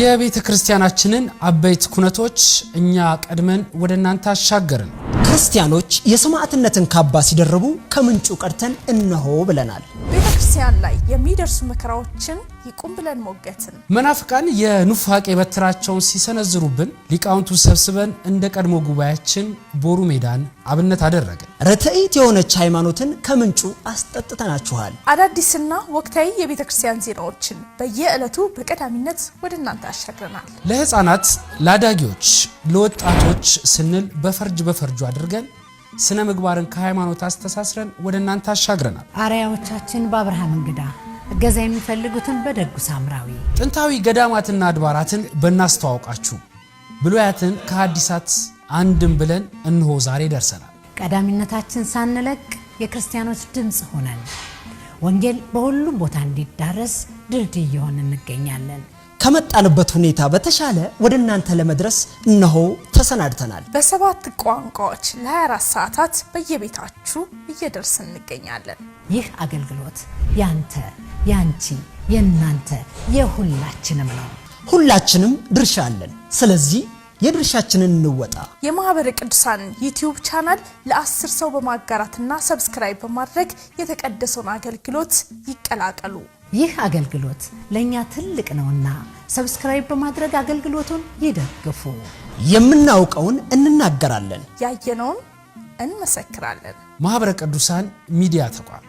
የቤተ ክርስቲያናችንን አበይት ኩነቶች እኛ ቀድመን ወደ እናንተ አሻገርን። ክርስቲያኖች የሰማዕትነትን ካባ ሲደርቡ ከምንጩ ቀርተን እነሆ ብለናል። ቤተ ክርስቲያን ላይ የሚደርሱ መከራዎችን ይቁም ብለን ሞገትን። መናፍቃን የኑፋቄ በትራቸውን ሲሰነዝሩብን ሊቃውንቱ ሰብስበን እንደ ቀድሞ ጉባኤያችን ቦሩ ሜዳን አብነት አደረገን። ረተኢት የሆነች ሃይማኖትን ከምንጩ አስጠጥተናችኋል። አዳዲስና ወቅታዊ የቤተ ክርስቲያን ዜናዎችን በየዕለቱ በቀዳሚነት ወደ እናንተ አሻግረናል። ለህፃናት፣ ለአዳጊዎች፣ ለወጣቶች ስንል በፈርጁ አድርገን ስነ ምግባርን ከሃይማኖት አስተሳስረን ወደ እናንተ አሻግረናል። አርያዎቻችን በአብርሃም እንግዳ እገዛ የሚፈልጉትን በደጉ ሳምራዊ ጥንታዊ ገዳማትና አድባራትን በእናስተዋውቃችሁ ብሉያትን ከሐዲሳት አንድም ብለን እንሆ ዛሬ ደርሰናል። ቀዳሚነታችን ሳንለቅ የክርስቲያኖች ድምጽ ሆነን ወንጌል በሁሉም ቦታ እንዲዳረስ ድልድይ እየሆንን እንገኛለን። ከመጣንበት ሁኔታ በተሻለ ወደ እናንተ ለመድረስ እነሆ ተሰናድተናል። በ7 ቋንቋዎች ለ24 ሰዓታት በየቤታችሁ እየደረስን እንገኛለን። ይህ አገልግሎት ያንተ፣ ያንቺ፣ የናንተ የሁላችንም ነው። ሁላችንም ድርሻ አለን። ስለዚህ የድርሻችንን እንወጣ። የማህበረ ቅዱሳን ዩቲዩብ ቻናል ለ10 ሰው በማጋራትና ሰብስክራይብ በማድረግ የተቀደሰውን አገልግሎት ይቀላቀሉ። ይህ አገልግሎት ለኛ ትልቅ ነውና ሰብስክራይብ በማድረግ አገልግሎቱን ይደግፉ። የምናውቀውን እንናገራለን፣ ያየነውን እንመሰክራለን። ማህበረ ቅዱሳን ሚዲያ ተቋም